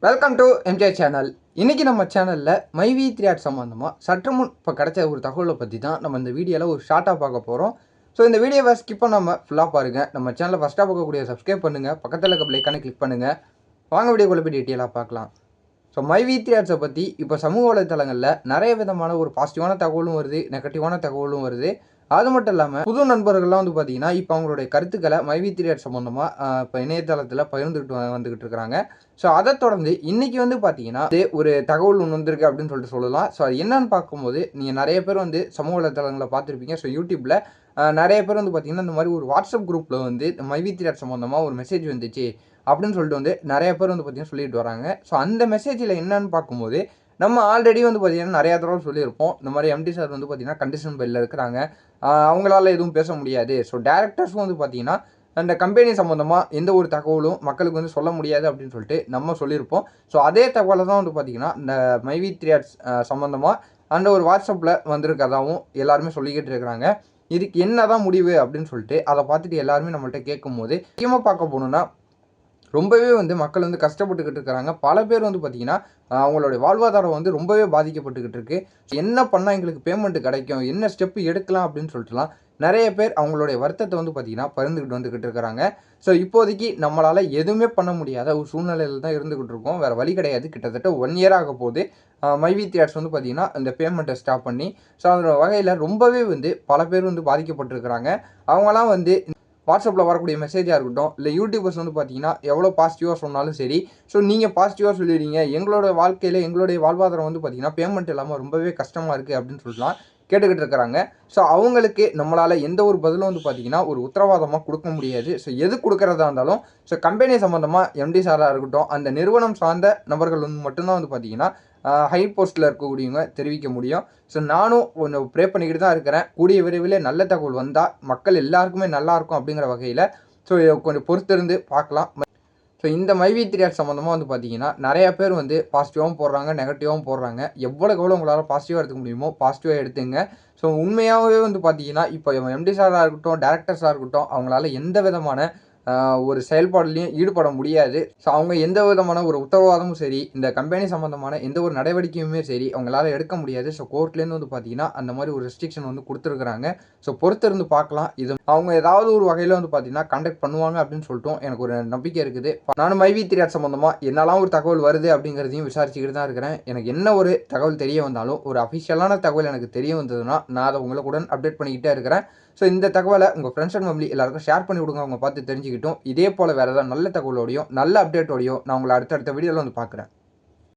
Welcome to MJ channel. இன்றைக்கி நம்ம சேனலில் மைவி 3 சம்மந்தமாக சற்று முன் இப்போ கிடைச்ச ஒரு தகவலை பற்றி தான் நம்ம இந்த வீடியோவில் ஒரு ஷார்ட்டாக பார்க்க போகிறோம். ஸோ இந்த வீடியோவை ஸ்கிப் பண்ணாமல் ஃபுல்லாக பாருங்கள். நம்ம சேனலை ஃபஸ்ட்டாக பார்க்கக்கூடிய சப்ஸ்கிரைப் பண்ணுங்கள், பக்கத்தில் இருக்க பிள்ளைக்கான கிளிக் பண்ணுங்கள். வாங்க வீடியோக்குள்ளே போய் டீட்டெயிலாக பார்க்கலாம். ஸோ மைவி 3 பற்றி இப்போ சமூக வலைத்தளங்களில் நிறைய விதமான ஒரு பாசிட்டிவான தகவலும் வருது, நெகட்டிவான தகவலும் வருது. அது மட்டும் இல்லாமல் புது நண்பர்கள்லாம் வந்து பார்த்தீங்கன்னா இப்போ அவங்களுடைய கருத்துக்களை மைவி 3 சம்மந்தமாக இப்போ இணையதளத்தில் பகிர்ந்துக்கிட்டு வந்துக்கிட்டு இருக்கிறாங்க. ஸோ அதை தொடர்ந்து இன்றைக்கி வந்து பார்த்தீங்கன்னா ஒரு தகவல் ஒன்று வந்திருக்கு அப்படின்னு சொல்லிட்டு சொல்லலாம். ஸோ அது என்னன்னு பார்க்கும்போது நீங்கள் நிறைய பேர் வந்து சமூக வலைத்தளங்களை பார்த்துருப்பீங்க. ஸோ யூடியூப்பில் நிறைய பேர் வந்து பார்த்தீங்கன்னா இந்த மாதிரி ஒரு வாட்ஸ்அப் குரூப்பில் வந்து மைவி 3 சம்மந்தமாக ஒரு மெசேஜ் வந்துச்சு அப்படின்னு சொல்லிட்டு வந்து நிறைய பேர் வந்து பார்த்தீங்கன்னா சொல்லிட்டு வராங்க. ஸோ அந்த மெசேஜில் என்னன்னு பார்க்கும்போது நம்ம ஆல்ரெடி வந்து பார்த்தீங்கன்னா நிறையா தடவை சொல்லியிருப்போம். இந்த மாதிரி எம்டி சார் வந்து பார்த்தீங்கன்னா கண்டிஷன் பெல்லில் இருக்கிறாங்க, அவங்களால எதுவும் பேச முடியாது. ஸோ டேரக்டர்ஸும் வந்து பார்த்தீங்கன்னா அந்த கம்பெனி சம்மந்தமாக எந்த ஒரு தகவலும் மக்களுக்கு வந்து சொல்ல முடியாது அப்படின்னு சொல்லிட்டு நம்ம சொல்லியிருப்போம். ஸோ அதே தகவலை தான் வந்து பார்த்தீங்கன்னா இந்த மைவி 3 சம்மந்தமாக அந்த ஒரு வாட்ஸ்அப்பில் வந்திருக்கதாகவும் எல்லாருமே சொல்லிக்கிட்டு இருக்கிறாங்க. இதுக்கு என்ன தான் முடிவு அப்படின்னு சொல்லிட்டு அதை பார்த்துட்டு எல்லாருமே நம்மள்கிட்ட கேட்கும்போது முக்கியமாக பார்க்க போகணுன்னா ரொம்பவே வந்து மக்கள் வந்து கஷ்டப்பட்டுக்கிட்டு இருக்கிறாங்க. பல பேர் வந்து பார்த்திங்கன்னா அவங்களுடைய வாழ்வாதாரம் வந்து ரொம்பவே பாதிக்கப்பட்டுக்கிட்டு இருக்குது. என்ன பண்ணால் எங்களுக்கு பேமெண்ட்டு கிடைக்கும், என்ன ஸ்டெப்பு எடுக்கலாம் அப்படின்னு சொல்லிட்டுலாம் நிறைய பேர் அவங்களுடைய வருத்தத்தை வந்து பார்த்திங்கன்னா பகிர்ந்துக்கிட்டு வந்துக்கிட்டு இருக்கிறாங்க. ஸோ இப்போதைக்கு நம்மளால் எதுவுமே பண்ண முடியாத ஒரு சூழ்நிலையில் தான் இருந்துக்கிட்டு இருக்கோம். வேறு வழி கிடையாது. கிட்டத்தட்ட 1 இயர் ஆக போகுது மைவி 3 வந்து பார்த்திங்கன்னா இந்த பேமெண்ட்டை ஸ்டாப் பண்ணி. ஸோ அந்த வகையில் ரொம்பவே வந்து பல பேர் வந்து பாதிக்கப்பட்டிருக்கிறாங்க. அவங்களாம் வந்து வாட்ஸ்அப்பில் வரக்கூடிய மெசேஜாக இருக்கட்டும், இல்லை யூடியூபர்ஸ் வந்து பார்த்தீங்கன்னா எவ்வளோ பாசிட்டிவாக சொன்னாலும் சரி, ஸோ நீங்கள் பாசிட்டிவாக சொல்லிடுறீங்க, எங்களோட வாழ்க்கையில் எங்களுடைய வாழ்வாதாரம் வந்து பார்த்தீங்கன்னா பேமெண்ட் இல்லாமல் ரொம்பவே கஷ்டமாக இருக்குது அப்படின்னு சொல்லலாம் கேட்டுக்கிட்டு இருக்கிறாங்க. ஸோ அவங்களுக்கு நம்மளால் எந்த ஒரு பதிலும் வந்து பார்த்தீங்கன்னா ஒரு உத்தரவாதமாக கொடுக்க முடியாது. ஸோ எது கொடுக்குறதா இருந்தாலும் ஸோ கம்பெனி சம்மந்தமாக எம்டி சாராக இருக்கட்டும், அந்த நிறுவனம் சார்ந்த நபர்கள் வந்து மட்டும்தான் வந்து பார்த்தீங்கன்னா ஹை போஸ்ட்டில் இருக்கக்கூடியவங்க தெரிவிக்க முடியும். ஸோ நானும் கொஞ்சம் ப்ரே பண்ணிக்கிட்டு தான் இருக்கிறேன். கூடிய விரைவில் நல்ல தகவல் வந்தால் மக்கள் எல்லாருக்குமே நல்லாயிருக்கும் அப்படிங்கிற வகையில் ஸோ கொஞ்சம் பொறுத்திருந்து பார்க்கலாம். ஸோ இந்த மைவி 3 சம்மந்தமாக வந்து பார்த்தீங்கன்னா நிறையா பேர் வந்து பாசிட்டிவாகவும் போடுறாங்க, நெகட்டிவாகவும் போடுறாங்க. எவ்வளோக்கு எவ்வளோ உங்களால் பாசிட்டிவாக எடுத்துக்க முடியுமோ பாசிட்டிவாக எடுத்துங்க. ஸோ உண்மையாகவே வந்து பார்த்தீங்கன்னா இப்போ எம்டி சாராக இருக்கட்டும், டேரக்டர்ஸாக இருக்கட்டும், அவங்களால எந்த விதமான ஒரு செயல்பாடுலையும் ஈடுபட முடியாது. ஸோ அவங்க எந்த விதமான ஒரு உத்தரவாதமும் சரி, இந்த கம்பெனி சம்மந்தமான எந்த ஒரு நடவடிக்கையுமே சரி அவங்களால எடுக்க முடியாது. ஸோ கோர்ட்லேருந்து வந்து பார்த்தீங்கன்னா அந்த மாதிரி ஒரு ரெஸ்ட்ரிக்ஷன் வந்து கொடுத்துருக்குறாங்க. ஸோ பொறுத்திருந்து பார்க்கலாம். இது அவங்க ஏதாவது ஒரு வகையில் வந்து பார்த்தீங்கன்னா கண்டக்ட் பண்ணுவாங்க அப்படின்னு சொல்லிட்டும் எனக்கு ஒரு நம்பிக்கை இருக்குது. நானும் மைவி 3 சம்மந்தமாக என்னெல்லாம் ஒரு தகவல் வருது அப்படிங்கிறதையும் விசாரிச்சுக்கிட்டு தான் இருக்கிறேன். எனக்கு என்ன ஒரு தகவல் தெரிய வந்தாலும் ஒரு அஃபிஷியலான தகவல் எனக்கு தெரிய வந்ததுன்னா நான் அதை உங்களுக்குடன் அப்டேட் பண்ணிக்கிட்டே இருக்கிறேன். ஸோ இந்த தகவலை உங்கள் ஃப்ரெண்ட்ஸ் அண்ட் ஃபேமிலி எல்லாருக்கும் ஷேர் பண்ணி விடுங்க. அவங்க பார்த்து தெரிஞ்சுக்கிட்டும் இதே போல் வேறு ஏதாவது நல்ல தகவலோடையும் நல்ல அப்டேட்டோடையும் நான் உங்களை அடுத்தடுத்த வீடியோவில் வந்து பார்க்குறேன்.